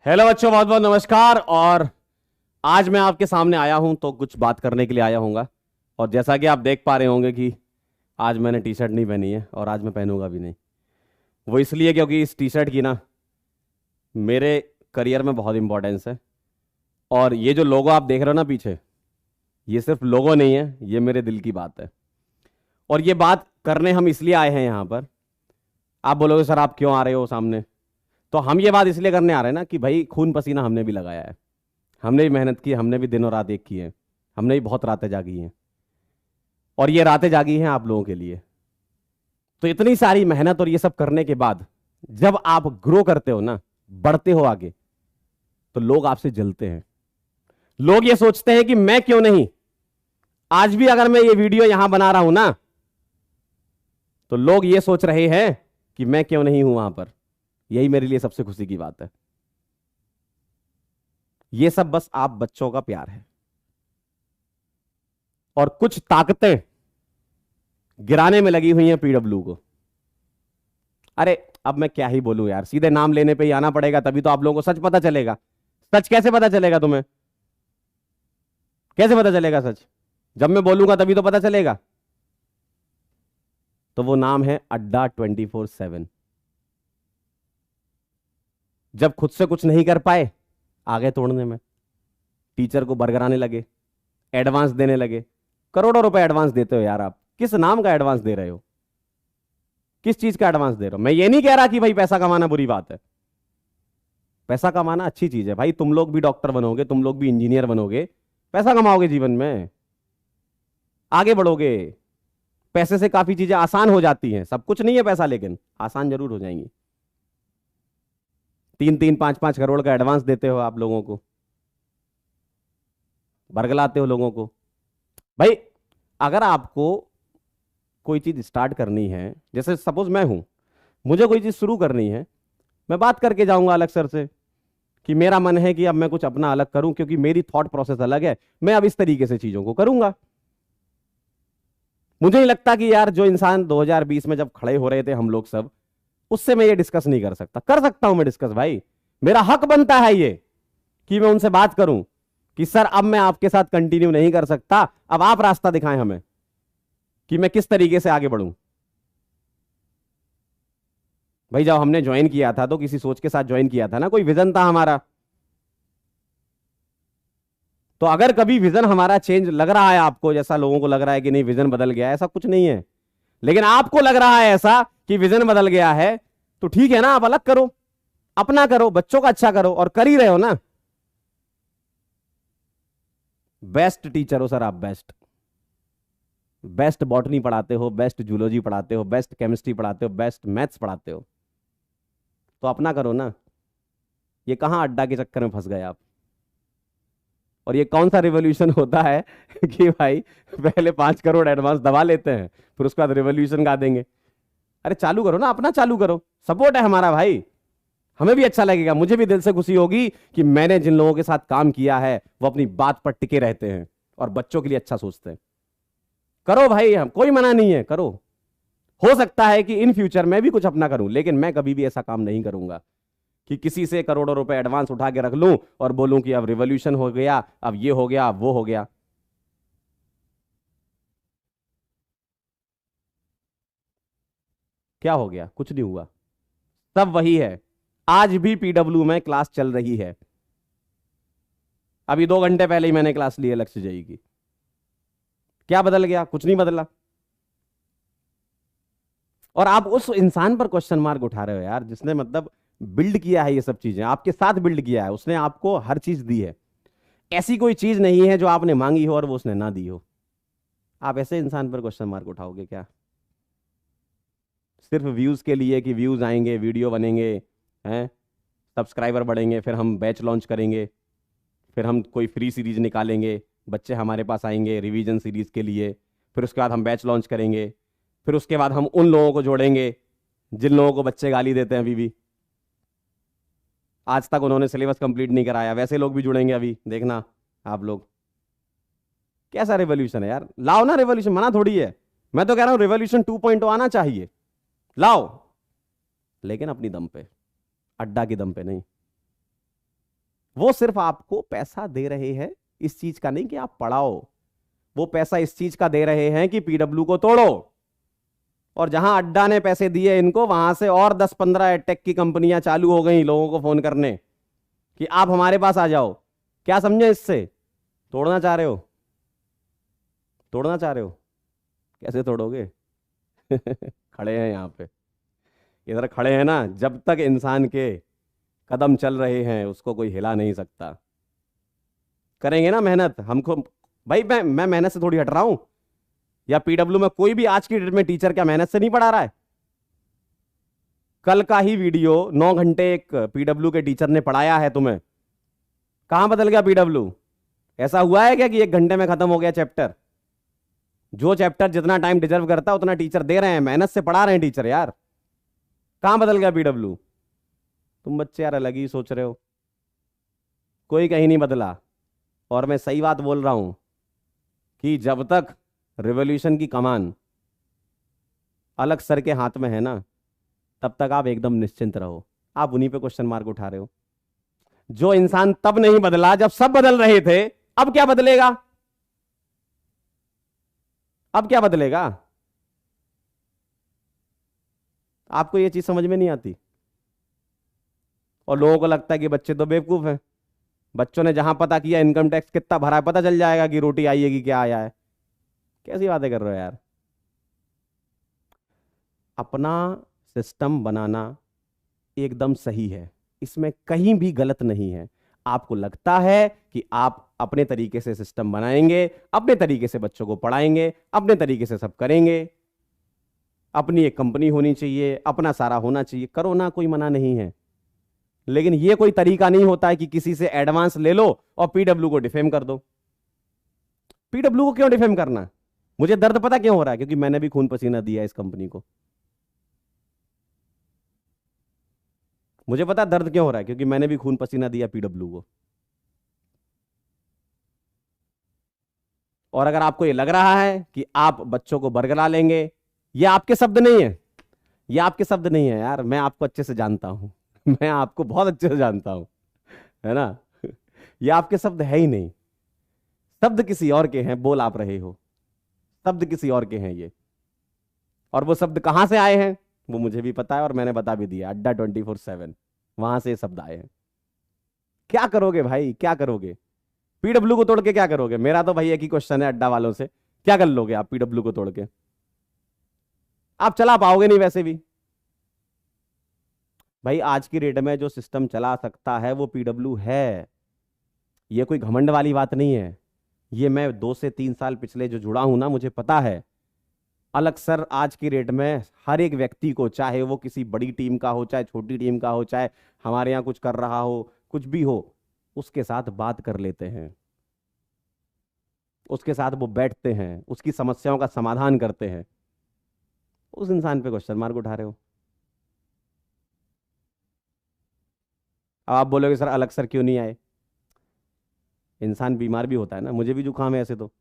Hello बच्चों, बहुत बहुत नमस्कार। और आज मैं आपके सामने आया हूं तो कुछ बात करने के लिए आया हूँगा। और जैसा कि आप देख पा रहे होंगे कि आज मैंने टी शर्ट नहीं पहनी है और आज मैं पहनूंगा भी नहीं। वो इसलिए क्योंकि इस टी शर्ट की ना मेरे करियर में बहुत इंपॉर्टेंस है। और ये जो लोगो आप देख रहे हो ना पीछे, ये सिर्फ लोगो नहीं है, ये मेरे दिल की बात है। और ये बात करने हम इसलिए आए हैं यहाँ पर। आप बोलोगे सर आप क्यों आ रहे हो सामने, तो हम ये बात इसलिए करने आ रहे हैं ना कि भाई खून पसीना हमने भी लगाया है, हमने भी मेहनत की, हमने भी दिनों रात एक की है, हमने भी बहुत रातें जागी हैं। और ये रातें जागी हैं आप लोगों के लिए। तो इतनी सारी मेहनत और ये सब करने के बाद जब आप ग्रो करते हो ना, बढ़ते हो आगे, तो लोग आपसे जलते हैं। लोग ये सोचते हैं कि मैं क्यों नहीं। आज भी अगर मैं ये वीडियो यहां बना रहा हूं ना, तो लोग ये सोच रहे हैं कि मैं क्यों नहीं हूं वहां पर। यही मेरे लिए सबसे खुशी की बात है। ये सब बस आप बच्चों का प्यार है। और कुछ ताकतें गिराने में लगी हुई हैं पीडब्ल्यू को। अरे अब मैं क्या ही बोलूं यार, सीधे नाम लेने पे ही आना पड़ेगा, तभी तो आप लोगों को सच पता चलेगा। सच कैसे पता चलेगा तुम्हें? कैसे पता चलेगा सच? जब मैं बोलूंगा तभी तो पता चलेगा। तो वो नाम है अड्डा 24/7। जब खुद से कुछ नहीं कर पाए, आगे तोड़ने में टीचर को बरगराने लगे, एडवांस देने लगे। करोड़ों रुपए एडवांस देते हो यार आप। किस नाम का एडवांस दे रहे हो? किस चीज का एडवांस दे रहे हो? मैं ये नहीं कह रहा कि भाई पैसा कमाना बुरी बात है। पैसा कमाना अच्छी चीज है भाई। तुम लोग भी डॉक्टर बनोगे, तुम लोग भी इंजीनियर बनोगे, पैसा कमाओगे जीवन में, आगे बढ़ोगे। पैसे से काफी चीजें आसान हो जाती हैं। सब कुछ नहीं है पैसा, लेकिन आसान जरूर हो जाएंगी। 3-3, 5-5 करोड़ का एडवांस देते हो आप लोगों को, बरगलाते हो लोगों को। भाई अगर आपको कोई चीज स्टार्ट करनी है, जैसे सपोज मैं हूं, मुझे कोई चीज शुरू करनी है, मैं बात करके जाऊंगा अलग सर से कि मेरा मन है कि अब मैं कुछ अपना अलग करूं, क्योंकि मेरी थॉट प्रोसेस अलग है, मैं अब इस तरीके से चीजों को करूंगा। मुझे नहीं लगता कि यार जो इंसान 2020 में जब खड़े हो रहे थे हम लोग सब, उससे मैं ये डिस्कस नहीं कर सकता। कर सकता हूं मैं डिस्कस भाई, मेरा हक बनता है ये कि मैं उनसे बात करूं कि सर अब मैं आपके साथ कंटिन्यू नहीं कर सकता, अब आप रास्ता दिखाएं हमें कि मैं किस तरीके से आगे बढ़ूं। भाई जब हमने ज्वाइन किया था तो किसी सोच के साथ ज्वाइन किया था ना, कोई विजन था हमारा। तो अगर कभी विजन हमारा चेंज लग रहा है आपको, जैसा लोगों को लग रहा है कि नहीं विजन बदल गया है, ऐसा कुछ नहीं है, लेकिन आपको लग रहा है ऐसा कि विजन बदल गया है, तो ठीक है ना, आप अलग करो, अपना करो, बच्चों का अच्छा करो, और कर ही रहे हो ना। बेस्ट टीचर हो सर आप, बेस्ट। बेस्ट बॉटनी पढ़ाते हो, बेस्ट जूलॉजी पढ़ाते हो, बेस्ट केमिस्ट्री पढ़ाते हो, बेस्ट मैथ्स पढ़ाते हो, तो अपना करो ना। ये कहां अड्डा के चक्कर में फंस गए आप? और ये कौन सा रिवॉल्यूशन होता है कि भाई पहले 5 करोड़ एडवांस दबा लेते हैं, फिर उसके बाद रिवॉल्यूशन गा देंगे। अरे चालू करो ना, अपना चालू करो। सपोर्ट है हमारा भाई, हमें भी अच्छा लगेगा, मुझे भी दिल से खुशी होगी कि मैंने जिन लोगों के साथ काम किया है वो अपनी बात पर टिके रहते हैं और बच्चों के लिए अच्छा सोचते हैं। करो भाई, हम कोई मना नहीं है, करो। हो सकता है कि इन फ्यूचर मैं भी कुछ अपना करूं, लेकिन मैं कभी भी ऐसा काम नहीं करूंगा कि किसी से करोड़ों रुपए एडवांस उठा के रख लूं और बोलूं कि अब रिवॉल्यूशन हो गया, अब ये हो गया, अब वो हो गया। क्या हो गया? कुछ नहीं हुआ, सब वही है। आज भी पीडब्ल्यू में क्लास चल रही है। अभी 2 घंटे पहले ही मैंने क्लास ली है लक्ष्य जई की। क्या बदल गया? कुछ नहीं बदला। और आप उस इंसान पर क्वेश्चन मार्क उठा रहे हो यार, जिसने मतलब बिल्ड किया है ये सब चीजें, आपके साथ बिल्ड किया है, उसने आपको हर चीज दी है। ऐसी कोई चीज नहीं है जो आपने मांगी हो और वो उसने ना दी हो। आप ऐसे इंसान पर क्वेश्चन मार्क उठाओगे क्या? सिर्फ व्यूज के लिए कि व्यूज आएंगे, वीडियो बनेंगे, हैं, सब्सक्राइबर बढ़ेंगे, फिर हम बैच लॉन्च करेंगे, फिर हम कोई फ्री सीरीज निकालेंगे, बच्चे हमारे पास आएंगे रिवीजन सीरीज के लिए, फिर उसके बाद हम बैच लॉन्च करेंगे, फिर उसके बाद हम उन लोगों को जोड़ेंगे जिन लोगों को बच्चे गाली देते हैं अभी भी, आज तक उन्होंने सिलेबस कंप्लीट नहीं कराया, वैसे लोग भी जुड़ेंगे अभी, देखना आप लोग। कैसा रेवोल्यूशन है यार? लाओ ना रेवोल्यूशन, मना थोड़ी है। मैं तो कह रहा हूं रेवोल्यूशन 2.0 आना चाहिए, लाओ, लेकिन अपनी दम पे, अड्डा की दम पे नहीं। वो सिर्फ आपको पैसा दे रहे हैं इस चीज का नहीं कि आप पढ़ाओ, वो पैसा इस चीज का दे रहे हैं कि पीडब्ल्यू को तोड़ो। और जहां अड्डा ने पैसे दिए इनको, वहां से और 10-15 एडटेक की कंपनियां चालू हो गई लोगों को फोन करने कि आप हमारे पास आ जाओ। क्या समझे इससे? तोड़ना चाह रहे हो? तोड़ना चाह रहे हो? कैसे तोड़ोगे? खड़े हैं यहां पे, इधर खड़े हैं ना। जब तक इंसान के कदम चल रहे हैं उसको कोई हिला नहीं सकता। करेंगे ना मेहनत हमको। भाई मैं मेहनत से थोड़ी हट रहा हूं। या पीडब्ल्यू में कोई भी आज की डेट में टीचर क्या मेहनत से नहीं पढ़ा रहा है? कल का ही वीडियो 9 घंटे एक पीडब्ल्यू के टीचर ने पढ़ाया है तुम्हें। कहां बदल गया पीडब्ल्यू? ऐसा हुआ है क्या कि 1 घंटे में खत्म हो गया चैप्टर? जो चैप्टर जितना टाइम डिजर्व करता है उतना टीचर दे रहे हैं, मेहनत से पढ़ा रहे हैं टीचर यार। कहां बदल गया पीडब्ल्यू? तुम बच्चे यार अलग ही सोच रहे हो, कोई कहीं नहीं बदला। और मैं सही बात बोल रहा हूं कि जब तक रिवॉल्यूशन की कमान अलग सर के हाथ में है ना, तब तक आप एकदम निश्चिंत रहो। आप उन्हीं पे क्वेश्चन मार्क उठा रहे हो। जो इंसान तब नहीं बदला जब सब बदल रहे थे, अब क्या बदलेगा? अब क्या बदलेगा? आपको यह चीज समझ में नहीं आती। और लोगों को लगता है कि बच्चे तो बेवकूफ हैं। बच्चों ने जहां पता किया इनकम टैक्स कितना भरा है, पता चल जाएगा कि रोटी आई है कि क्या आया है। कैसी बातें कर रहे हो यार? अपना सिस्टम बनाना एकदम सही है, इसमें कहीं भी गलत नहीं है। आपको लगता है कि आप अपने तरीके से सिस्टम बनाएंगे, अपने तरीके से बच्चों को पढ़ाएंगे, अपने तरीके से सब करेंगे, अपनी एक कंपनी होनी चाहिए, अपना सारा होना चाहिए, करो ना, कोई मना नहीं है। लेकिन यह कोई तरीका नहीं होता है कि किसी से एडवांस ले लो और पीडब्ल्यू को डिफेम कर दो। पीडब्ल्यू को क्यों डिफेम करना? मुझे दर्द पता क्यों हो रहा है? क्योंकि मैंने भी खून पसीना दिया इस कंपनी को। मुझे पता दर्द क्यों हो रहा है, क्योंकि मैंने भी खून पसीना दिया पीडब्ल्यू को। और अगर आपको ये लग रहा है कि आप बच्चों को बरगला लेंगे, ये आपके शब्द नहीं है, ये आपके शब्द नहीं है यार। मैं आपको अच्छे से जानता हूं, मैं आपको बहुत अच्छे से जानता हूं, है ना। ये आपके शब्द है ही नहीं, शब्द किसी और के हैं, बोल आप रहे हो। शब्द किसी और के हैं ये। और वो शब्द कहां से आए हैं वो मुझे भी पता है, और मैंने बता भी दिया। अड्डा 24/7 वहां से ये शब्द आए हैं। क्या करोगे भाई, क्या करोगे? पीडब्ल्यू को तोड़ के क्या करोगे? मेरा तो भाई एक ही क्वेश्चन है अड्डा वालों से, क्या कर लोगे आप पीडब्ल्यू को तोड़ के? आप चला पाओगे नहीं वैसे भी। भाई आज की डेट में जो सिस्टम चला सकता है वो पीडब्ल्यू है। ये कोई घमंड वाली बात नहीं है। ये मैं 2 से 3 साल पिछले जो जुड़ा हूं ना, मुझे पता है। अलग सर आज की डेट में हर एक व्यक्ति को, चाहे वो किसी बड़ी टीम का हो, चाहे छोटी टीम का हो, चाहे हमारे यहां कुछ कर रहा हो, कुछ भी हो, उसके साथ बात कर लेते हैं, उसके साथ वो बैठते हैं, उसकी समस्याओं का समाधान करते हैं। उस इंसान पे क्वेश्चन मार्क उठा रहे हो। अब आप बोलोगे सर अलग सर क्यों नहीं आए? इंसान बीमार भी होता है ना, मुझे भी जुकाम है ऐसे तो।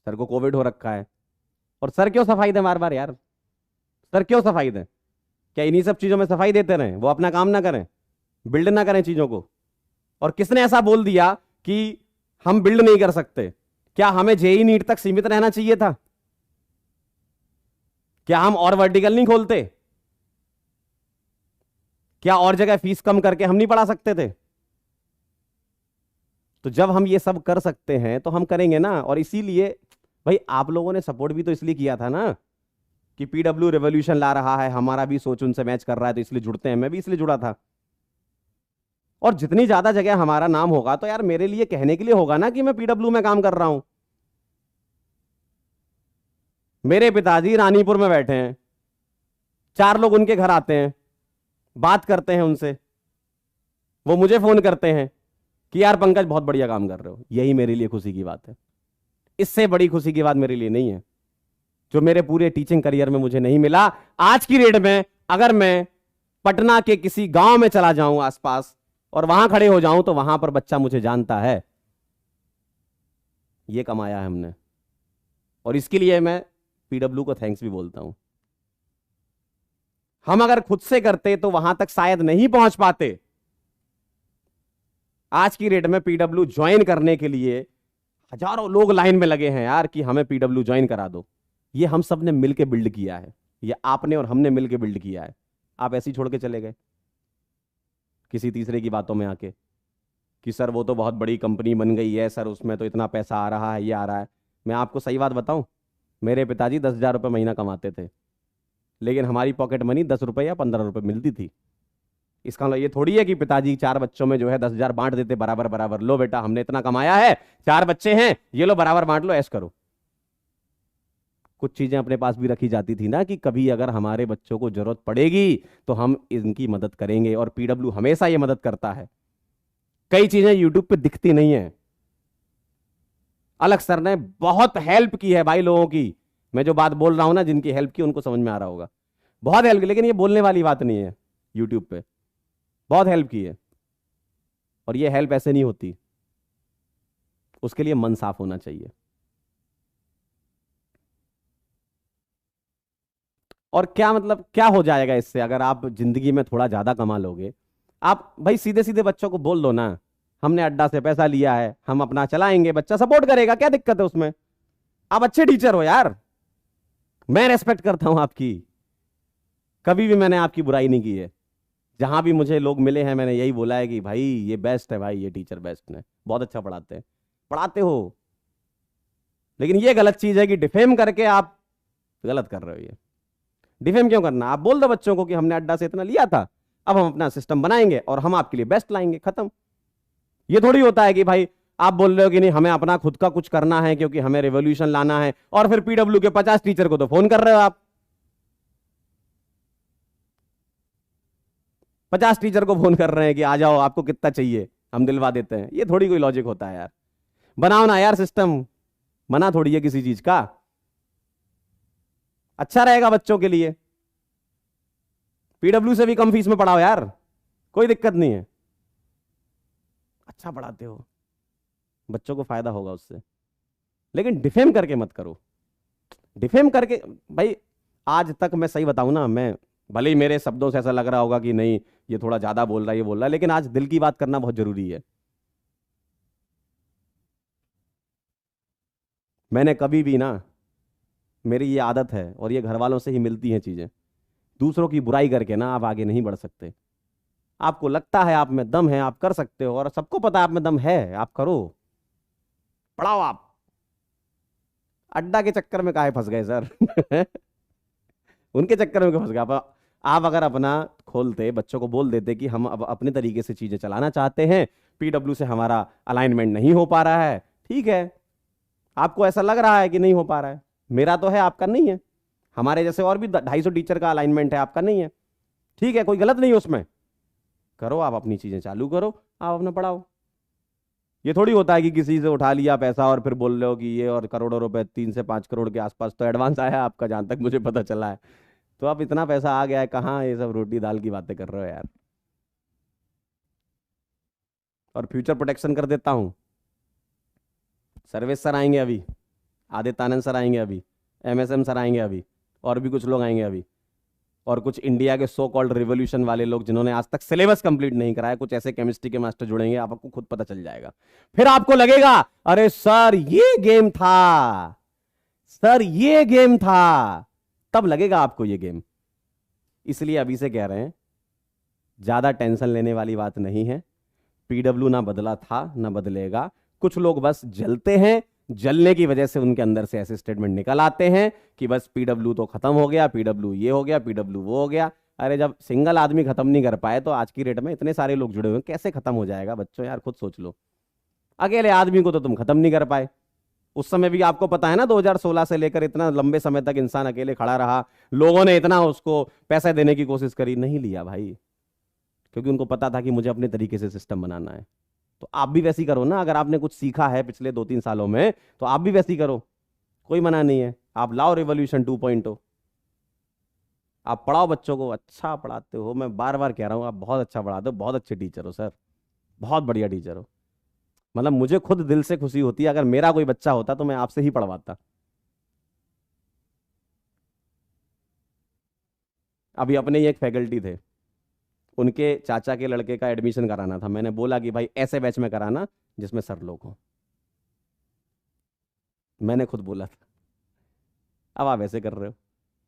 सर को कोविड हो रखा है, और सर क्यों सफाई दे बार बार यार? सर क्यों सफाई दें? क्या इन्हीं सब चीजों में सफाई देते रहें, वो अपना काम ना करें, बिल्ड ना करें चीजों को? और किसने ऐसा बोल दिया कि हम बिल्ड नहीं कर सकते? क्या हमें जेई नीट तक सीमित रहना चाहिए था? क्या हम और वर्टिकल नहीं खोलते? क्या और जगह फीस कम करके हम नहीं पढ़ा सकते थे? तो जब हम ये सब कर सकते हैं तो हम करेंगे ना। और इसीलिए भाई आप लोगों ने सपोर्ट भी तो इसलिए किया था ना कि पीडब्ल्यू रेवोल्यूशन ला रहा है, हमारा भी सोच उनसे मैच कर रहा है, तो इसलिए जुड़ते हैं। मैं भी इसलिए जुड़ा था। और जितनी ज्यादा जगह हमारा नाम होगा तो यार मेरे लिए कहने के लिए होगा ना कि मैं पीडब्ल्यू में काम कर रहा हूं। मेरे पिताजी रानीपुर में बैठे हैं, 4 लोग उनके घर आते हैं, बात करते हैं उनसे, वो मुझे फोन करते हैं कि यार पंकज बहुत बढ़िया काम कर रहे हो। यही मेरे लिए खुशी की बात है। इससे बड़ी खुशी की बात मेरे लिए नहीं है, जो मेरे पूरे टीचिंग करियर में मुझे नहीं मिला। आज की डेट में अगर मैं पटना के किसी गांव में चला जाऊं आसपास और वहां खड़े हो जाऊं तो वहां पर बच्चा मुझे जानता है। यह कमाया है हमने, और इसके लिए मैं पीडब्ल्यू को थैंक्स भी बोलता हूं। हम अगर खुद से करते तो वहां तक शायद नहीं पहुंच पाते, आज की डेट में पीडब्ल्यू ज्वाइन करने के लिए हजारों लोग लाइन में लगे हैं यार कि हमें पीडब्ल्यू ज्वाइन करा दो। ये हम सब ने मिलकर बिल्ड किया है, ये आपने और हमने मिलकर बिल्ड किया है। आप ऐसे ही छोड़ के चले गए किसी तीसरे की बातों में आके कि सर वो तो बहुत बड़ी कंपनी बन गई है, सर उसमें तो इतना पैसा आ रहा है, ये आ रहा है। मैं आपको सही बात बताऊं, मेरे पिताजी 10,000 रुपये महीना कमाते थे, लेकिन हमारी पॉकेट मनी 10 रुपये या 15 रुपये मिलती थी। इसका मतलब ये थोड़ी है कि पिताजी 4 बच्चों में जो है 10,000 बांट देते बराबर बराबर, लो बेटा हमने इतना कमाया है, 4 बच्चे हैं, ये लो बराबर बांट लो, ऐश करो। कुछ चीजें अपने पास भी रखी जाती थी ना कि कभी अगर हमारे बच्चों को जरूरत पड़ेगी तो हम इनकी मदद करेंगे, और पीडब्ल्यू हमेशा ये मदद करता है। कई चीजें यूट्यूब पे दिखती नहीं है। अलग सर ने बहुत हेल्प की है भाई लोगों की। मैं जो बात बोल रहा हूं ना, जिनकी हेल्प की उनको समझ में आ रहा होगा, बहुत हेल्प की, लेकिन ये बोलने वाली बात नहीं है। यूट्यूब पे बहुत हेल्प की है, और ये हेल्प ऐसे नहीं होती, उसके लिए मन साफ होना चाहिए। और क्या मतलब क्या हो जाएगा इससे अगर आप जिंदगी में थोड़ा ज्यादा कमा लोगे? आप भाई सीधे सीधे बच्चों को बोल दो ना, हमने अड्डा से पैसा लिया है, हम अपना चलाएंगे, बच्चा सपोर्ट करेगा, क्या दिक्कत है उसमें? आप अच्छे टीचर हो यार, मैं रेस्पेक्ट करता हूं आपकी, कभी भी मैंने आपकी बुराई नहीं की है। जहां भी मुझे लोग मिले हैं मैंने यही बोला है कि भाई ये बेस्ट है, भाई ये टीचर बेस्ट है, बहुत अच्छा पढ़ाते हैं, पढ़ाते हो। लेकिन ये गलत चीज है कि डिफेम करके आप गलत कर रहे हो। ये डिफेम क्यों करना? आप बोल दो बच्चों को कि हमने अड्डा से इतना लिया था, अब हम अपना सिस्टम बनाएंगे और हम आपके लिए बेस्ट लाएंगे, खत्म। ये थोड़ी होता है कि भाई आप बोल रहे हो कि नहीं हमें अपना खुद का कुछ करना है क्योंकि हमें रेवोल्यूशन लाना है, और फिर पीडब्ल्यू के 50 टीचर को तो फोन कर रहे हो आप। 50 टीचर को फोन कर रहे हैं कि आ जाओ, आपको कितना चाहिए हम दिलवा देते हैं। ये थोड़ी कोई लॉजिक होता है यार। बनाओ ना यार सिस्टम, मना थोड़ी है किसी चीज का, अच्छा रहेगा बच्चों के लिए। पीडब्ल्यू से भी कम फीस में पढ़ाओ यार, कोई दिक्कत नहीं है, अच्छा पढ़ाते हो, बच्चों को फायदा होगा उससे। लेकिन डिफेम करके मत करो, डिफेम करके। भाई आज तक मैं सही बताऊं ना, मैं भले ही मेरे शब्दों से ऐसा लग रहा होगा कि नहीं ये थोड़ा ज्यादा बोल रहा है, ये बोल रहा है, लेकिन आज दिल की बात करना बहुत जरूरी है। मैंने कभी भी ना, मेरी ये आदत है और ये घर वालों से ही मिलती हैं चीजें, दूसरों की बुराई करके ना आप आगे नहीं बढ़ सकते। आपको लगता है आप में दम है, आप कर सकते हो, और सबको पता है आप में दम है, आप करो, पढ़ाओ आप। अड्डा के चक्कर में काहे फंस गए सर? उनके चक्कर में क्यों फंस गए आप अगर अपना खोलते, बच्चों को बोल देते कि हम अब अपने तरीके से चीजें चलाना चाहते हैं, पीडब्ल्यू से हमारा अलाइनमेंट नहीं हो पा रहा है, ठीक है, आपको ऐसा लग रहा है कि नहीं हो पा रहा है, मेरा तो है आपका नहीं है, हमारे जैसे और भी 250 टीचर का अलाइनमेंट है, आपका नहीं है, ठीक है, कोई गलत नहीं है उसमें, करो आप अपनी चीजें चालू करो, आप अपना पढ़ाओ। ये थोड़ी होता है कि किसी से उठा लिया पैसा और फिर बोल रहे हो कि ये, और करोड़ों रुपए, 3 से 5 करोड़ के आसपास तो एडवांस आया है आपका, जहां तक मुझे पता चला है। तो अब इतना पैसा आ गया है, कहाँ ये सब रोटी दाल की बातें कर रहे हो यार? और फ्यूचर प्रोटेक्शन कर देता हूँ, सर्वेश सर आएंगे अभी, आदित्य आनंद सर आएंगे अभी, एमएसएम सर आएंगे अभी, और भी कुछ लोग आएंगे अभी, और कुछ इंडिया के सो कॉल्ड रिवोल्यूशन वाले लोग जिन्होंने आज तक सिलेबस कंप्लीट नहीं कराया, कुछ ऐसे केमिस्ट्री के मास्टर जुड़ेंगे, आपको खुद पता चल जाएगा। फिर आपको लगेगा अरे सर ये गेम था, सर ये गेम था, तब लगेगा आपको ये गेम। इसलिए अभी से कह रहे हैं, ज्यादा टेंशन लेने वाली बात नहीं है। पीडब्ल्यू ना बदला था ना बदलेगा। कुछ लोग बस जलते हैं, जलने की वजह से उनके अंदर से ऐसे स्टेटमेंट निकल आते हैं कि बस पीडब्ल्यू तो खत्म हो गया, पीडब्ल्यू ये हो गया, पीडब्ल्यू वो हो गया। अरे जब सिंगल आदमी खत्म नहीं कर पाए तो आज की डेट में इतने सारे लोग जुड़े हुए हैं, कैसे खत्म हो जाएगा बच्चों? यार खुद सोच लो, अकेले आदमी को तो तुम खत्म नहीं कर पाए। उस समय भी आपको पता है ना, 2016 से लेकर इतना लंबे समय तक इंसान अकेले खड़ा रहा, लोगों ने इतना उसको पैसे देने की कोशिश करी, नहीं लिया भाई, क्योंकि उनको पता था कि मुझे अपने तरीके से सिस्टम बनाना है। तो आप भी वैसी करो ना, अगर आपने कुछ सीखा है पिछले 2-3 सालों में तो आप भी वैसी करो, कोई मना नहीं है। आप लाओ रिवॉल्यूशन 2.0, आप पढ़ाओ बच्चों को, अच्छा पढ़ाते हो, मैं बार बार कह रहा हूँ आप बहुत अच्छा पढ़ाते हो, बहुत अच्छे टीचर हो सर, बहुत बढ़िया टीचर हो। मतलब मुझे खुद दिल से खुशी होती है, अगर मेरा कोई बच्चा होता तो मैं आपसे ही पढ़वाता। अभी अपने ही एक फैकल्टी थे, उनके चाचा के लड़के का एडमिशन कराना था। मैंने बोला कि भाई ऐसे बैच में कराना जिसमें सर लोग हों। मैंने खुद बोला था। अब आप ऐसे कर रहे हो,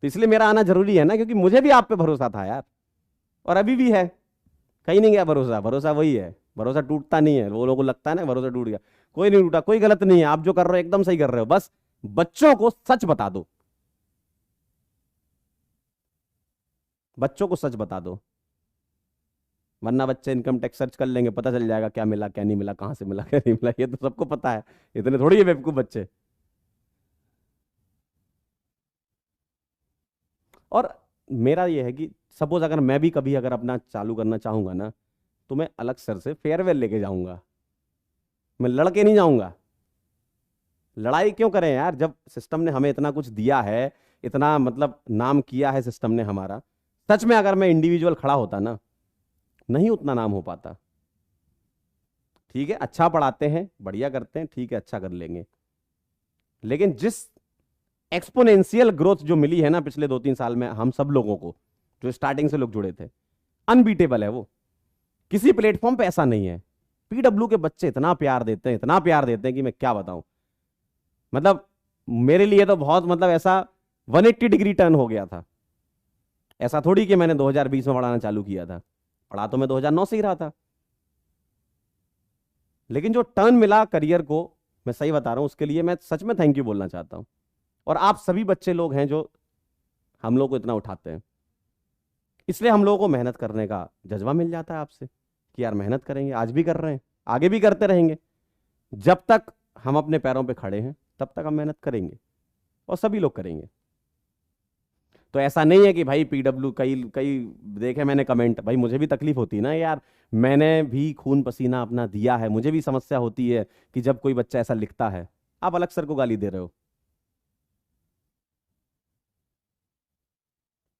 तो इसलिए मेरा आना जरूरी है ना, क्योंकि मुझे भी आप पे भरोसा था यार, और अभी भी है। कहीं नहीं गया भरोसा, भरोसा वही है, भरोसा टूटता नहीं है। वो लोगों को लगता है ना भरोसा टूट गया, कोई नहीं टूटा, कोई गलत नहीं है। आप जो कर रहे हो एकदम सही कर रहे हो, बस बच्चों को सच बता दो, बच्चों को सच बता दो, वरना बच्चे इनकम टैक्स सर्च कर लेंगे, पता चल जाएगा क्या मिला क्या नहीं मिला, कहां से मिला क्या नहीं मिला, ये तो सबको पता है। इतने थोड़ी है बेवकूफ बच्चे। और मेरा ये है कि सपोज अगर मैं भी कभी अगर अपना चालू करना चाहूंगा ना, तो मैं अलग सर से फेयरवेल लेके जाऊंगा, मैं लड़के नहीं जाऊंगा। लड़ाई क्यों करें यार, जब सिस्टम ने हमें इतना कुछ दिया है, इतना मतलब नाम किया है सिस्टम ने हमारा। सच में अगर मैं इंडिविजुअल खड़ा होता ना, नहीं उतना नाम हो पाता। ठीक है, अच्छा पढ़ाते हैं, बढ़िया करते हैं, ठीक है, अच्छा कर लेंगे। लेकिन जिस एक्सपोनेंशियल ग्रोथ जो मिली है ना पिछले 2-3 साल में हम सब लोगों को, जो स्टार्टिंग से लोग जुड़े थे, अनबीटेबल है वो। किसी प्लेटफॉर्म पे ऐसा नहीं है। पीडब्ल्यू के बच्चे इतना प्यार देते हैं, इतना प्यार देते हैं कि मैं क्या बताऊं। मतलब मेरे लिए तो बहुत, मतलब ऐसा 180 डिग्री टर्न हो गया था। ऐसा थोड़ी कि मैंने 2020 में पढ़ाना चालू किया था, पढ़ा तो मैं 2009 से ही रहा था। लेकिन जो टर्न मिला करियर को, मैं सही बता रहा हूं, उसके लिए मैं सच में थैंक यू बोलना चाहता हूं। और आप सभी बच्चे लोग हैं जो हम लोग को इतना उठाते हैं, इसलिए हम लोगों को मेहनत करने का जज्बा मिल जाता है आपसे कि यार मेहनत करेंगे, आज भी कर रहे हैं, आगे भी करते रहेंगे। जब तक हम अपने पैरों पे खड़े हैं तब तक हम मेहनत करेंगे, और सभी लोग करेंगे। तो ऐसा नहीं है कि भाई पीडब्ल्यू, कई कई देखे मैंने कमेंट, भाई मुझे भी तकलीफ होती है ना यार, मैंने भी खून पसीना अपना दिया है, मुझे भी समस्या होती है कि जब कोई बच्चा ऐसा लिखता है। आप अलग सर को गाली दे रहे हो,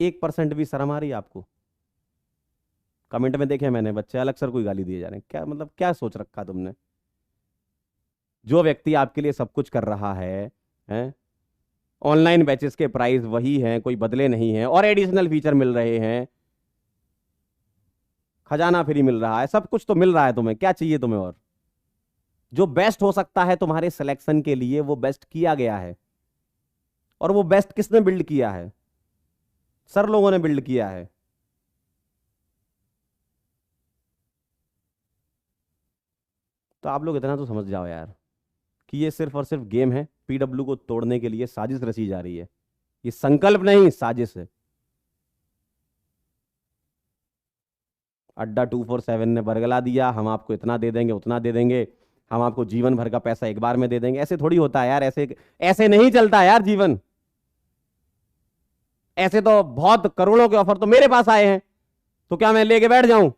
1% भी शर्म आ रही है आपको? कमेंट में देखे मैंने, बच्चे अलग सर को ही गाली दिए जा रहे हैं, क्या मतलब, क्या सोच रखा तुमने? जो व्यक्ति आपके लिए सब कुछ कर रहा है, ऑनलाइन बैचेस के प्राइस वही हैं, कोई बदले नहीं हैं, और एडिशनल फीचर मिल रहे हैं, खजाना फ्री मिल रहा है, सब कुछ तो मिल रहा है, तुम्हें क्या चाहिए तुम्हें और? जो बेस्ट हो सकता है तुम्हारे सिलेक्शन के लिए वो बेस्ट किया गया है। और वो बेस्ट किसने बिल्ड किया है? सर लोगों ने बिल्ड किया है। तो आप लोग इतना तो समझ जाओ यार कि ये सिर्फ और सिर्फ गेम है, पीडब्ल्यू को तोड़ने के लिए साजिश रची जा रही है। ये संकल्प नहीं, साजिश है। अड्डा 247 ने बरगला दिया, हम आपको इतना दे देंगे, उतना दे देंगे, हम आपको जीवन भर का पैसा एक बार में दे देंगे। ऐसे थोड़ी होता है यार, ऐसे ऐसे नहीं चलता यार जीवन। ऐसे तो बहुत करोड़ों के ऑफर तो मेरे पास आए हैं, तो क्या मैं लेके बैठ जाऊं?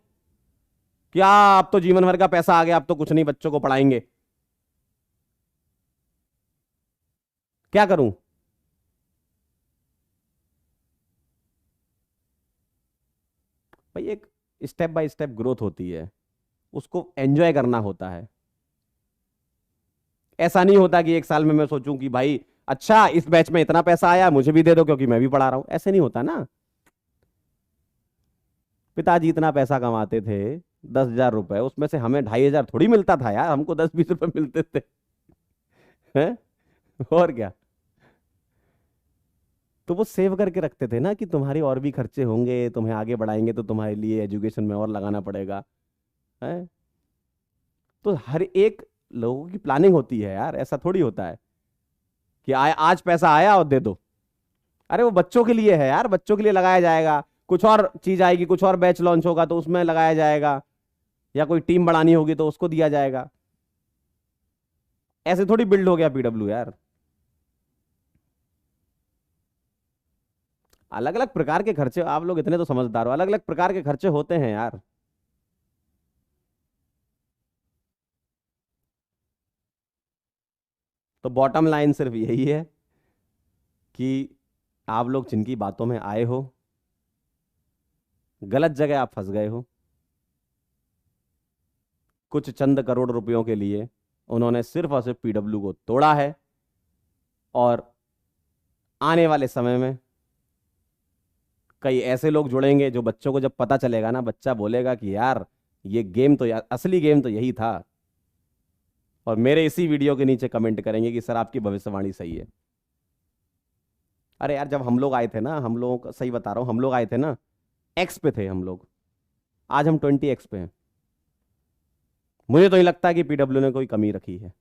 क्या अब तो जीवन भर का पैसा आ गया, अब तो कुछ नहीं, बच्चों को पढ़ाएंगे, क्या करूं? भाई एक स्टेप बाय स्टेप ग्रोथ होती है, उसको एंजॉय करना होता है। ऐसा नहीं होता कि एक साल में मैं सोचूं कि भाई अच्छा इस बैच में इतना पैसा आया, मुझे भी दे दो क्योंकि मैं भी पढ़ा रहा हूं। ऐसे नहीं होता ना। पिताजी इतना पैसा कमाते थे, 10,000 रुपए, उसमें से हमें 2,500 थोड़ी मिलता था यार, हमको 10-20 रुपए मिलते थे। हैं? और क्या। तो वो सेव करके रखते थे ना कि तुम्हारे और भी खर्चे होंगे, तुम्हें आगे बढ़ाएंगे तो तुम्हारे लिए एजुकेशन में और लगाना पड़ेगा। है? तो हर एक लोगों की प्लानिंग होती है यार, ऐसा थोड़ी होता है कि आज पैसा आया और दे दो। अरे वो बच्चों के लिए है यार, बच्चों के लिए लगाया जाएगा, कुछ और चीज आएगी, कुछ और बैच लॉन्च होगा तो उसमें लगाया जाएगा, या कोई टीम बढ़ानी होगी तो उसको दिया जाएगा। ऐसे थोड़ी बिल्ड हो गया पीडब्ल्यू यार। अलग अलग प्रकार के खर्चे, आप लोग इतने तो समझदार हो, अलग अलग प्रकार के खर्चे होते हैं यार। तो बॉटम लाइन सिर्फ यही है कि आप लोग जिनकी बातों में आए हो, गलत जगह आप फंस गए हो। कुछ चंद करोड़ रुपयों के लिए उन्होंने सिर्फ और सिर्फ पीडब्ल्यू को तोड़ा है, और आने वाले समय में कई ऐसे लोग जुड़ेंगे जो बच्चों को जब पता चलेगा ना, बच्चा बोलेगा कि यार ये गेम तो यार असली गेम तो यही था, और मेरे इसी वीडियो के नीचे कमेंट करेंगे कि सर आपकी भविष्यवाणी सही है। अरे यार जब हम लोग आए थे ना, हम लोग सही बता रहा हूं, हम लोग आए थे ना एक्स पे थे हम लोग, आज हम 20x पे हैं। मुझे तो नहीं लगता कि पीडब्ल्यू ने कोई कमी रखी है,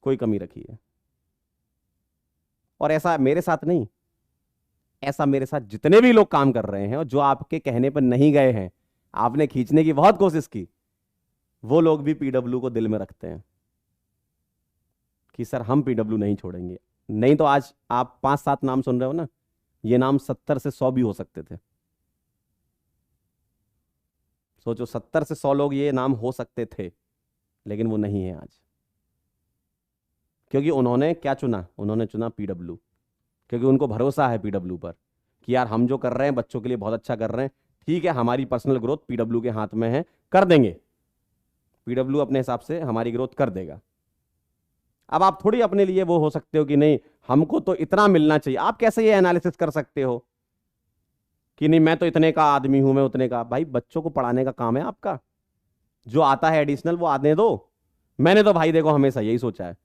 कोई कमी रखी है। और ऐसा मेरे साथ नहीं, ऐसा मेरे साथ जितने भी लोग काम कर रहे हैं और जो आपके कहने पर नहीं गए हैं, आपने खींचने की बहुत कोशिश की, वो लोग भी पीडब्ल्यू को दिल में रखते हैं कि सर हम पीडब्ल्यू नहीं छोड़ेंगे। नहीं तो आज आप 5-7 नाम सुन रहे हो ना, ये नाम 70 से 100 भी हो सकते थे। सोचो 70 से 100 लोग ये नाम हो सकते थे, लेकिन वो नहीं है आज। क्योंकि उन्होंने क्या चुना? उन्होंने चुना पीडब्ल्यू, क्योंकि उनको भरोसा है पीडब्ल्यू पर कि यार हम जो कर रहे हैं बच्चों के लिए बहुत अच्छा कर रहे हैं। ठीक है, हमारी पर्सनल ग्रोथ पीडब्ल्यू के हाथ में है, कर देंगे, पीडब्ल्यू अपने हिसाब से हमारी ग्रोथ कर देगा। अब आप थोड़ी अपने लिए वो हो सकते हो कि नहीं हमको तो इतना मिलना चाहिए। आप कैसे ये एनालिसिस कर सकते हो कि नहीं मैं तो इतने का आदमी हूं, मैं उतने का? भाई बच्चों को पढ़ाने का काम है आपका, जो आता है एडिशनल वो आने दो। मैंने तो भाई देखो हमेशा यही सोचा है,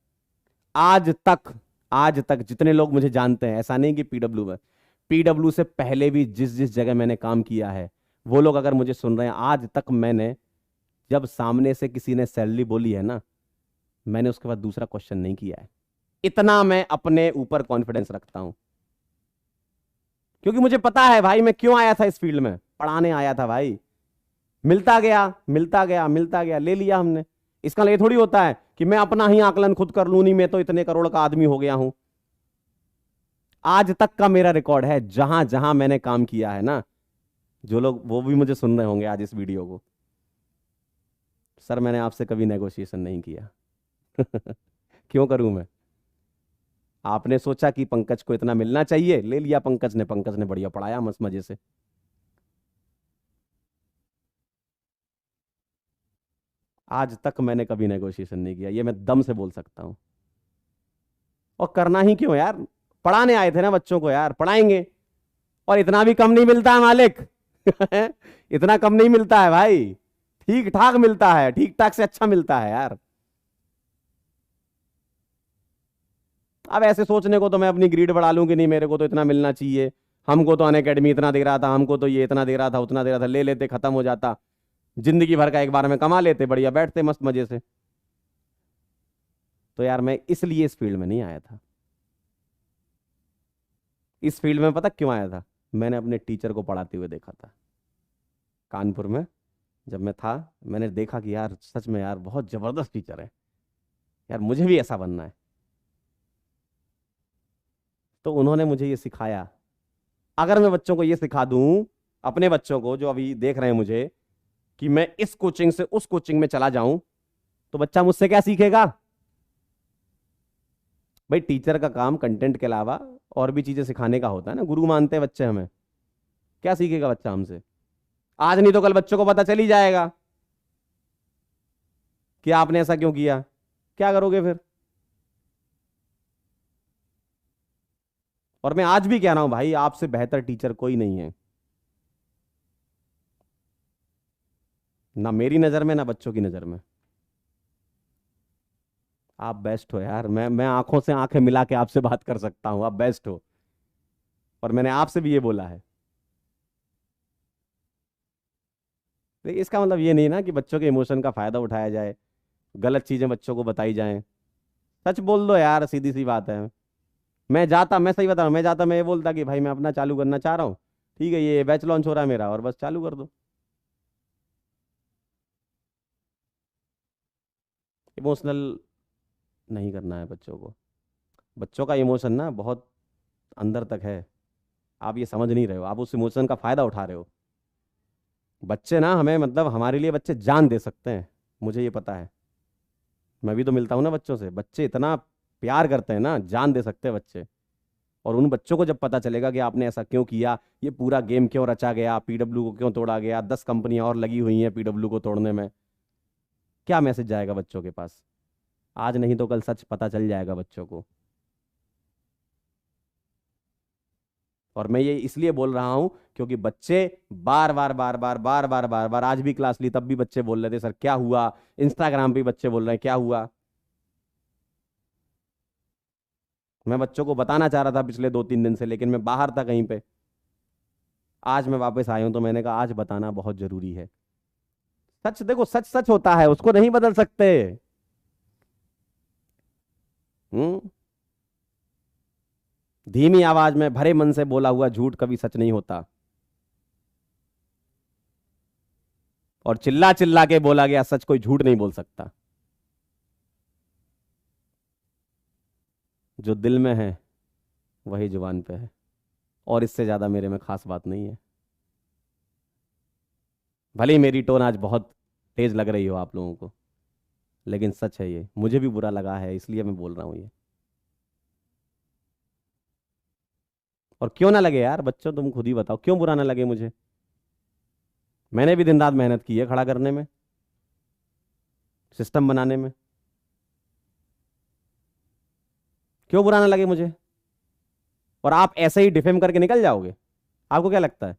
आज तक, आज तक जितने लोग मुझे जानते हैं, ऐसा नहीं कि पीडब्ल्यू में, पीडब्ल्यू से पहले भी जिस जिस जगह मैंने काम किया है, वो लोग अगर मुझे सुन रहे हैं, आज तक मैंने जब सामने से किसी ने सैलरी बोली है ना, मैंने उसके बाद दूसरा क्वेश्चन नहीं किया है। इतना मैं अपने ऊपर कॉन्फिडेंस रखता हूं, क्योंकि मुझे पता है भाई मैं क्यों आया था इस फील्ड में, पढ़ाने आया था भाई। मिलता गया मिलता गया मिलता गया, ले लिया हमने। इसका मतलब ये थोड़ी होता है कि मैं अपना ही आकलन खुद कर लूं, नहीं मैं तो इतने करोड़ का आदमी हो गया हूं। आज तक का मेरा रिकॉर्ड है, जहां जहां मैंने काम किया है ना, जो लोग वो भी मुझे सुन रहे होंगे आज इस वीडियो को, सर मैंने आपसे कभी नेगोशिएशन नहीं किया। क्यों करूं मैं? आपने सोचा कि पंकज को इतना मिलना चाहिए, ले लिया पंकज ने, पंकज ने बढ़िया पढ़ाया मस्त मजे से। आज तक मैंने कभी नेगोशिएशन नहीं किया, ये मैं दम से बोल सकता हूं। और करना ही क्यों यार, पढ़ाने आए थे ना बच्चों को, यार पढ़ाएंगे। और इतना भी कम नहीं मिलता है मालिक। इतना कम नहीं मिलता है भाई, ठीक ठाक मिलता है, ठीक ठाक से अच्छा मिलता है यार। अब ऐसे सोचने को तो मैं अपनी ग्रीड बढ़ा लूं कि नहीं मेरे को तो इतना मिलना चाहिए, हमको तो अनअकैडमी इतना दे रहा था, हमको तो ये इतना दे रहा था, उतना दे रहा था, ले लेते खत्म हो जाता, जिंदगी भर का एक बार में कमा लेते, बढ़िया बैठते मस्त मजे से। तो यार मैं इसलिए इस फील्ड में नहीं आया था। इस फील्ड में पता क्यों आया था? मैंने अपने टीचर को पढ़ाते हुए देखा था कानपुर में, जब मैं था। मैंने देखा कि यार सच में यार बहुत जबरदस्त टीचर है, यार मुझे भी ऐसा बनना है। तो उन्होंने मुझे ये सिखाया। अगर मैं बच्चों को ये सिखा दूं, अपने बच्चों को जो अभी देख रहे हैं मुझे, कि मैं इस कोचिंग से उस कोचिंग में चला जाऊं, तो बच्चा मुझसे क्या सीखेगा? भाई टीचर का काम कंटेंट के अलावा और भी चीजें सिखाने का होता है ना, गुरु मानते हैं बच्चे हमें। क्या सीखेगा बच्चा हमसे? आज नहीं तो कल बच्चों को पता चल ही जाएगा कि आपने ऐसा क्यों किया। क्या करोगे फिर? और मैं आज भी कह रहा हूं भाई, आपसे बेहतर टीचर कोई नहीं है, ना मेरी नजर में ना बच्चों की नजर में। आप बेस्ट हो यार, मैं आंखों से आंखें मिला के आपसे बात कर सकता हूं, आप बेस्ट हो। और मैंने आपसे भी ये बोला है। लेकिन इसका मतलब ये नहीं ना कि बच्चों के इमोशन का फायदा उठाया जाए, गलत चीजें बच्चों को बताई जाएं। सच बोल दो यार, सीधी सी बात है। मैं सही बता रहा हूं, मैं जाता मैं ये बोलता कि भाई मैं अपना चालू करना चाह रहा हूँ, ठीक है ये बैच लॉन्च हो रहा है मेरा, और बस चालू कर दो। इमोशनल नहीं करना है बच्चों को। बच्चों का इमोशन ना बहुत अंदर तक है, आप ये समझ नहीं रहे हो, आप उस इमोशन का फायदा उठा रहे हो। बच्चे ना हमें, मतलब हमारे लिए बच्चे जान दे सकते हैं, मुझे ये पता है। मैं भी तो मिलता हूं ना बच्चों से, बच्चे इतना प्यार करते हैं ना, जान दे सकते हैं बच्चे। और उन बच्चों को जब पता चलेगा कि आपने ऐसा क्यों किया, ये पूरा गेम क्यों रचा गया, पीडब्ल्यू को क्यों तोड़ा गया, 10 कंपनियां और लगी हुई हैं पीडब्ल्यू को तोड़ने में, क्या मैसेज जाएगा बच्चों के पास? आज नहीं तो कल सच पता चल जाएगा बच्चों को। और मैं ये इसलिए बोल रहा हूं क्योंकि बच्चे बार बार बार बार बार बार बार बार, आज भी क्लास ली तब भी बच्चे बोल रहे थे सर क्या हुआ, इंस्टाग्राम पे बच्चे बोल रहे हैं क्या हुआ। मैं बच्चों को बताना चाह रहा था पिछले 2-3 दिन से, लेकिन मैं बाहर था कहीं पे। आज मैं वापस आया हूं तो मैंने कहा आज बताना बहुत जरूरी है। सच देखो, सच सच होता है, उसको नहीं बदल सकते। हम्म। धीमी आवाज में भरे मन से बोला हुआ झूठ कभी सच नहीं होता, और चिल्ला चिल्ला के बोला गया सच कोई झूठ नहीं बोल सकता। जो दिल में है वही जुबान पे है, और इससे ज्यादा मेरे में खास बात नहीं है। भले ही मेरी टोन आज बहुत तेज लग रही हो आप लोगों को, लेकिन सच है, ये मुझे भी बुरा लगा है इसलिए मैं बोल रहा हूं ये। और क्यों ना लगे यार बच्चों, तुम खुद ही बताओ क्यों बुरा ना लगे मुझे। मैंने भी दिन रात मेहनत की है खड़ा करने में, सिस्टम बनाने में। क्यों बुरा ना लगे मुझे। और आप ऐसे ही डिफेम करके निकल जाओगे, आपको क्या लगता है।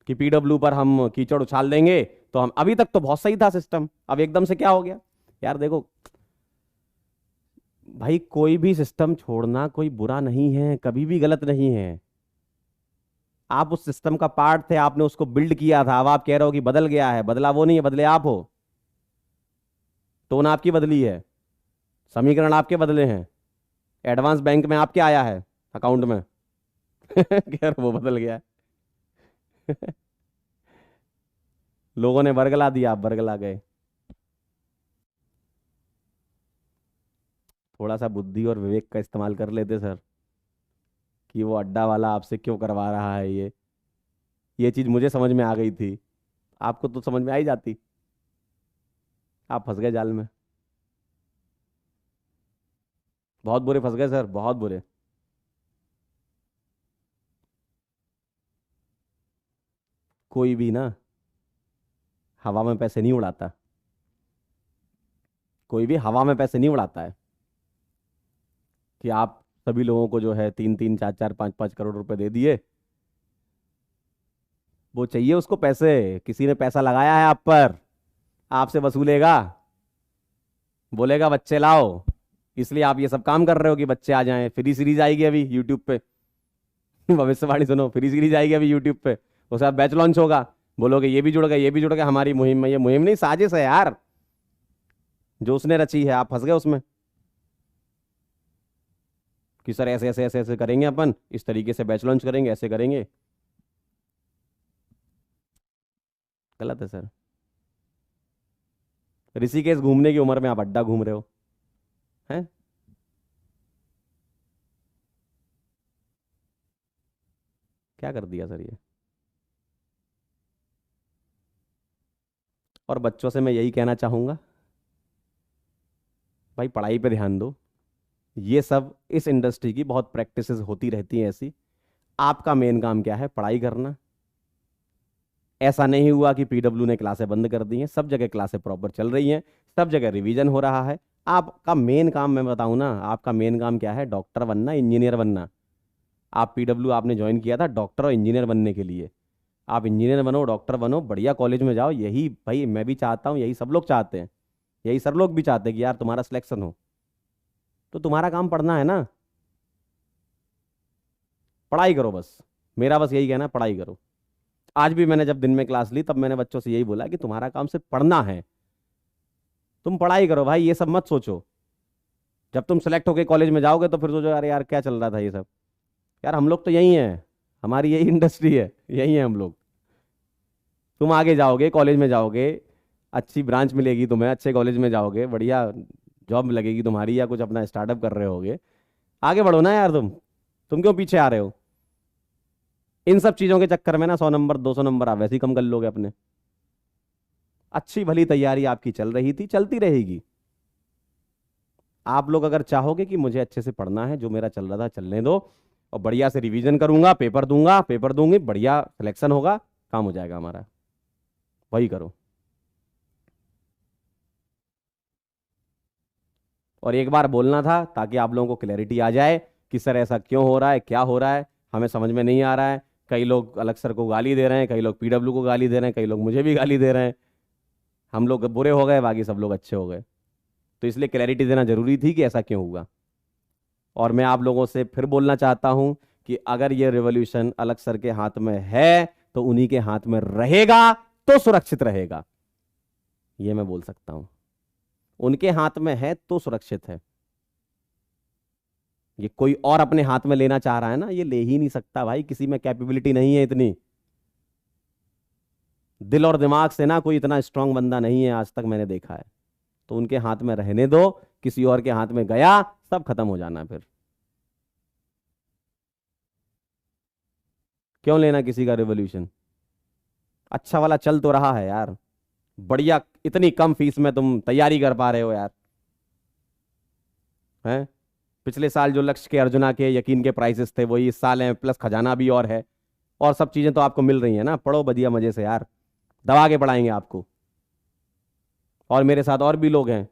कि पीडब्ल्यू पर हम कीचड़ उछाल देंगे तो हम, अभी तक तो बहुत सही था सिस्टम, अब एकदम से क्या हो गया। यार देखो भाई, कोई भी सिस्टम छोड़ना कोई बुरा नहीं है, कभी भी गलत नहीं है। आप उस सिस्टम का पार्ट थे, आपने उसको बिल्ड किया था, अब आप कह रहे हो कि बदल गया है। बदला वो नहीं है, बदले आप हो। टोन आपकी बदली है, समीकरण आपके बदले हैं, एडवांस बैंक में आपके आया है अकाउंट में। यार वो बदल गया है। लोगों ने बरगला दिया, आप बरगला गए। थोड़ा सा बुद्धि और विवेक का इस्तेमाल कर लेते सर, कि वो अड्डा वाला आपसे क्यों करवा रहा है ये चीज मुझे समझ में आ गई थी, आपको तो समझ में आ ही जाती। आप फंस गए जाल में, बहुत बुरे फंस गए सर, बहुत बुरे। कोई भी ना हवा में पैसे नहीं उड़ाता, कोई भी हवा में पैसे नहीं उड़ाता है। कि आप सभी लोगों को जो है 3-3, 4-4, 5-5 करोड़ रुपए दे दिए, वो चाहिए उसको पैसे, किसी ने पैसा लगाया है आप पर, आपसे वसूलेगा, बोलेगा बच्चे लाओ। इसलिए आप ये सब काम कर रहे हो कि बच्चे आ जाएं। फ्री सीरीज आएगी अभी यूट्यूब पे। भविष्यवाणी सुनो, फ्री सीरीज आएगी अभी यूट्यूब पे, उसके बाद बैच लॉन्च होगा। बोलोगे ये भी जुड़ गए, ये भी जुड़ गए हमारी मुहिम में। ये मुहिम नहीं, साजिश है यार, जो उसने रची है, आप फंस गए उसमें। कि सर ऐसे ऐसे ऐसे ऐसे करेंगे, अपन इस तरीके से बैच लॉन्च करेंगे, ऐसे करेंगे। गलत है सर। ऋषिकेश घूमने की उम्र में आप अड्डा घूम रहे हो, हैं। क्या कर दिया सर ये। और बच्चों से मैं यही कहना चाहूंगा, भाई पढ़ाई पे ध्यान दो। ये सब इस इंडस्ट्री की बहुत प्रैक्टिसेस होती रहती हैं ऐसी। आपका मेन काम क्या है, पढ़ाई करना। ऐसा नहीं हुआ कि पीडब्ल्यू ने क्लासें बंद कर दी हैं, सब जगह क्लासें प्रॉपर चल रही हैं, सब जगह रिवीजन हो रहा है। आपका मेन काम मैं बताऊं ना, आपका मेन काम क्या है, डॉक्टर बनना, इंजीनियर बनना। आप पीडब्ल्यू आपने ज्वाइन किया था डॉक्टर और इंजीनियर बनने के लिए। आप इंजीनियर बनो, डॉक्टर बनो, बढ़िया कॉलेज में जाओ, यही भाई मैं भी चाहता हूँ, यही सब लोग चाहते हैं। यही सर लोग भी चाहते हैं कि यार तुम्हारा सिलेक्शन हो। तो तुम्हारा काम पढ़ना है ना, पढ़ाई करो बस। मेरा बस यही कहना है, पढ़ाई करो। आज भी मैंने जब दिन में क्लास ली तब मैंने बच्चों से यही बोला कि तुम्हारा काम सिर्फ पढ़ना है, तुम पढ़ाई करो भाई, ये सब मत सोचो। जब तुम सेलेक्ट होके कॉलेज में जाओगे तो फिर सोचो यार यार क्या चल रहा था ये सब। यार हम लोग तो यही हैं, हमारी यही इंडस्ट्री है, यही है हम लोग। तुम आगे जाओगे, कॉलेज में जाओगे, अच्छी ब्रांच मिलेगी तुम्हें, अच्छे कॉलेज में जाओगे, बढ़िया जॉब लगेगी तुम्हारी, या कुछ अपना स्टार्टअप कर रहे होगे। आगे बढ़ो ना यार, तुम क्यों पीछे आ रहे हो। इन सब चीजों के चक्कर में ना 100 नंबर 200 नंबर आप वैसे ही कम कर लोगे अपने। अच्छी भली तैयारी आपकी चल रही थी, चलती रहेगी। आप लोग अगर चाहोगे कि मुझे अच्छे से पढ़ना है, जो मेरा चल रहा था चलने दो, और बढ़िया से रिवीजन करूंगा, पेपर दूंगा, पेपर दूंगी, बढ़िया सिलेक्शन होगा, काम हो जाएगा हमारा, वही करो। और एक बार बोलना था ताकि आप लोगों को क्लैरिटी आ जाए कि सर ऐसा क्यों हो रहा है, क्या हो रहा है, हमें समझ में नहीं आ रहा है। कई लोग अलग सर को गाली दे रहे हैं, कई लोग पीडब्ल्यू को गाली दे रहे हैं, कई लोग मुझे भी गाली दे रहे हैं। हम लोग बुरे हो गए, बाकी सब लोग अच्छे हो गए। तो इसलिए क्लैरिटी देना जरूरी थी कि ऐसा क्यों हुआ। और मैं आप लोगों से फिर बोलना चाहता हूं कि अगर ये रिवॉल्यूशन अलग सर के हाथ में है तो उन्हीं के हाथ में रहेगा तो सुरक्षित रहेगा। ये मैं बोल सकता हूं, उनके हाथ में है तो सुरक्षित है। ये कोई और अपने हाथ में लेना चाह रहा है ना, ये ले ही नहीं सकता भाई, किसी में कैपेबिलिटी नहीं है इतनी। दिल और दिमाग से ना कोई इतना स्ट्रांग बंदा नहीं है आज तक मैंने देखा है। तो उनके हाथ में रहने दो, किसी और के हाथ में गया सब खत्म हो जाना फिर। क्यों लेना किसी का रिवॉल्यूशन? अच्छा वाला चल तो रहा है यार, बढ़िया, इतनी कम फीस में तुम तैयारी कर पा रहे हो यार, हैं? पिछले साल जो लक्ष्य के, अर्जुना के, यकीन के प्राइसेस थे वही इस साल हैं, प्लस खजाना भी और है, और सब चीजें तो आपको मिल रही हैं ना। पढ़ो बढ़िया मजे से यार, दबा के पढ़ाएंगे आपको। और मेरे साथ और भी लोग हैं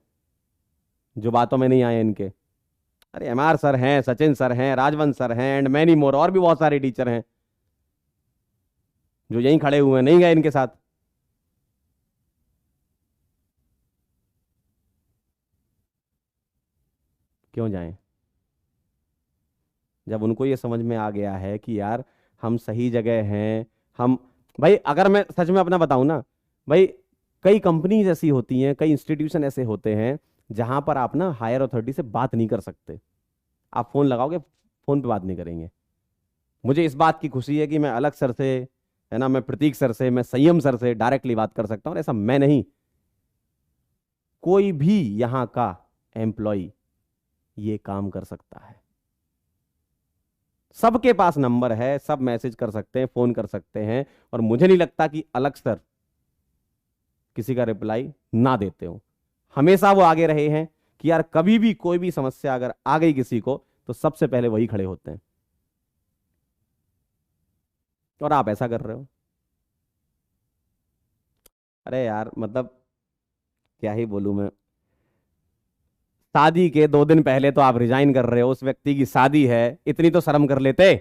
जो बातों में नहीं आए इनके। अरे एमआर सर हैं, सचिन सर हैं, राजवंश सर हैं, एंड मैनी मोर, और भी बहुत सारे टीचर हैं जो यहीं खड़े हुए हैं, नहीं गए इनके साथ। क्यों जाएं? जब उनको ये समझ में आ गया है कि यार हम सही जगह हैं। हम, भाई अगर मैं सच में अपना बताऊं ना भाई, कई कंपनीज ऐसी होती हैं, कई इंस्टीट्यूशन ऐसे होते हैं जहां पर आप ना हायर अथॉरिटी से बात नहीं कर सकते। आप फोन लगाओगे, फोन पे बात नहीं करेंगे। मुझे इस बात की खुशी है कि मैं अलग सर से, है ना, मैं प्रतीक सर से, मैं संयम सर से डायरेक्टली बात कर सकता हूं। और ऐसा मैं नहीं, कोई भी यहां का एम्प्लॉय ये काम कर सकता है। सबके पास नंबर है, सब मैसेज कर सकते हैं, फोन कर सकते हैं, और मुझे नहीं लगता कि अलग सर किसी का रिप्लाई ना देते हो। हमेशा वो आगे रहे हैं कि यार कभी भी कोई भी समस्या अगर आ गई किसी को तो सबसे पहले वही खड़े होते हैं। और आप ऐसा कर रहे हो। अरे यार मतलब क्या ही बोलूं मैं। शादी के 2 दिन पहले तो आप रिजाइन कर रहे हो, उस व्यक्ति की शादी है, इतनी तो शर्म कर लेते।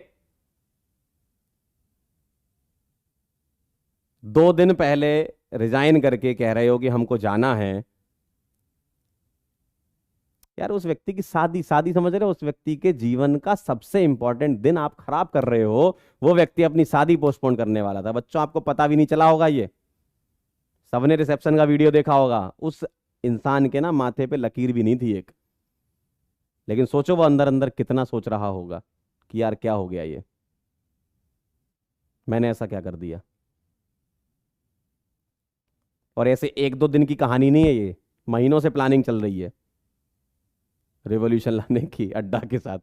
2 दिन पहले रिजाइन करके कह रहे हो कि हमको जाना है। यार उस व्यक्ति की शादी, शादी समझ रहे हो, उस व्यक्ति के जीवन का सबसे इंपॉर्टेंट दिन आप खराब कर रहे हो। वो व्यक्ति अपनी शादी पोस्टपोन करने वाला था। बच्चों आपको पता भी नहीं चला होगा, ये सबने रिसेप्शन का वीडियो देखा होगा। उस इंसान के ना माथे पे लकीर भी नहीं थी एक। लेकिन सोचो वो अंदर अंदर कितना सोच रहा होगा कि यार क्या हो गया ये, मैंने ऐसा क्या कर दिया। और ऐसे 1-2 दिन की कहानी नहीं है ये, महीनों से प्लानिंग चल रही है रिवॉल्यूशन लाने की अड्डा के साथ।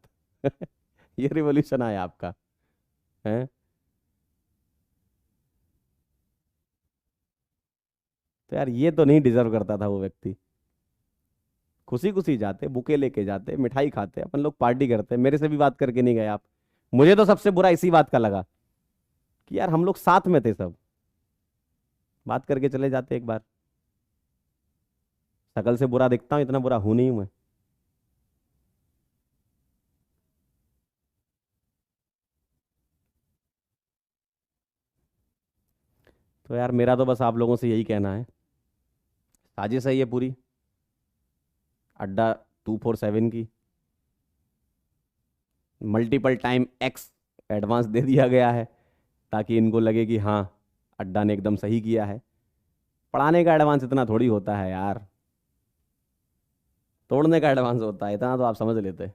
ये रिवॉल्यूशन आया आपका है। तो यार ये तो नहीं डिजर्व करता था वो व्यक्ति। खुशी खुशी जाते, बुके लेके जाते, मिठाई खाते, अपन लोग पार्टी करते, मेरे से भी बात करके नहीं गए आप। मुझे तो सबसे बुरा इसी बात का लगा कि यार हम लोग साथ में थे सब, बात करके चले जाते एक बार। शकल से बुरा दिखता हूं, इतना बुरा हूं नहीं मैं। तो यार मेरा तो बस आप लोगों से यही कहना है, साजिश है ये पूरी, अड्डा 247 की। मल्टीपल टाइम एक्स एडवांस दे दिया गया है ताकि इनको लगे कि हाँ अड्डा ने एकदम सही किया है। पढ़ाने का एडवांस इतना थोड़ी होता है यार, तोड़ने का एडवांस होता है, इतना तो आप समझ लेते।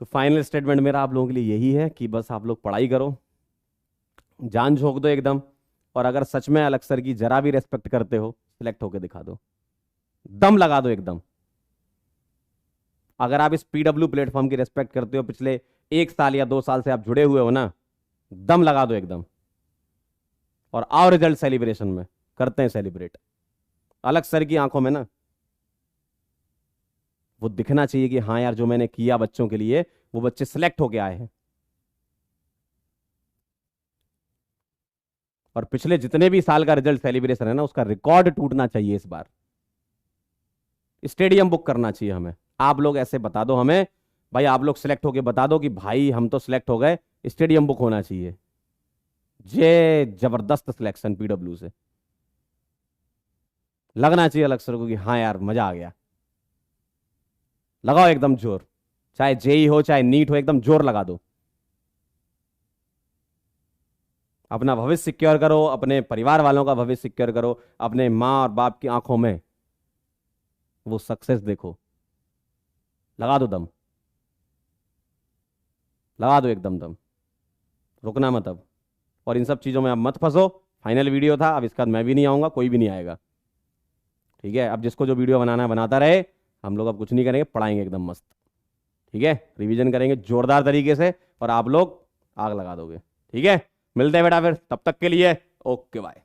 तो फाइनल स्टेटमेंट मेरा आप लोगों के लिए यही है कि बस आप लोग पढ़ाई करो, जान झोंक दो एकदम। और अगर सच में अलग सर की जरा भी रेस्पेक्ट करते हो, सिलेक्ट होके दिखा दो, दम लगा दो एकदम। अगर आप इस पीडब्ल्यू प्लेटफॉर्म की रेस्पेक्ट करते हो, पिछले 1 साल या 2 साल से आप जुड़े हुए हो ना, दम लगा दो एकदम। और आओ रिजल्ट सेलिब्रेशन में, करते हैं सेलिब्रेट। अलग सर की आंखों में ना वो दिखना चाहिए कि हाँ यार जो मैंने किया बच्चों के लिए, वो बच्चे सिलेक्ट होके आए हैं। और पिछले जितने भी साल का रिजल्ट सेलिब्रेशन है ना, उसका रिकॉर्ड टूटना चाहिए इस बार। स्टेडियम बुक करना चाहिए हमें। आप लोग ऐसे बता दो हमें, भाई आप लोग सिलेक्ट होके बता दो कि भाई हम तो सिलेक्ट हो गए, स्टेडियम बुक होना चाहिए। ये जबरदस्त सिलेक्शन पीडब्ल्यू से लगना चाहिए अलग सर को कि हाँ यार मजा आ गया। लगाओ एकदम जोर, चाहे जेई हो चाहे नीट हो, एकदम जोर लगा दो। अपना भविष्य सिक्योर करो, अपने परिवार वालों का भविष्य सिक्योर करो, अपने माँ और बाप की आंखों में वो सक्सेस देखो। लगा दो दम, लगा दो एकदम दम, रुकना मत अब। और इन सब चीज़ों में अब मत फंसो। फाइनल वीडियो था, अब इसके बाद मैं भी नहीं आऊँगा, कोई भी नहीं आएगा। ठीक है, अब जिसको जो वीडियो बनाना है बनाता रहे। हम लोग अब कुछ नहीं करेंगे, पढ़ाएंगे एकदम मस्त। ठीक है, रिवीजन करेंगे जोरदार तरीके से और आप लोग आग लगा दोगे। ठीक है, मिलते हैं बेटा फिर, तब तक के लिए ओके बाय।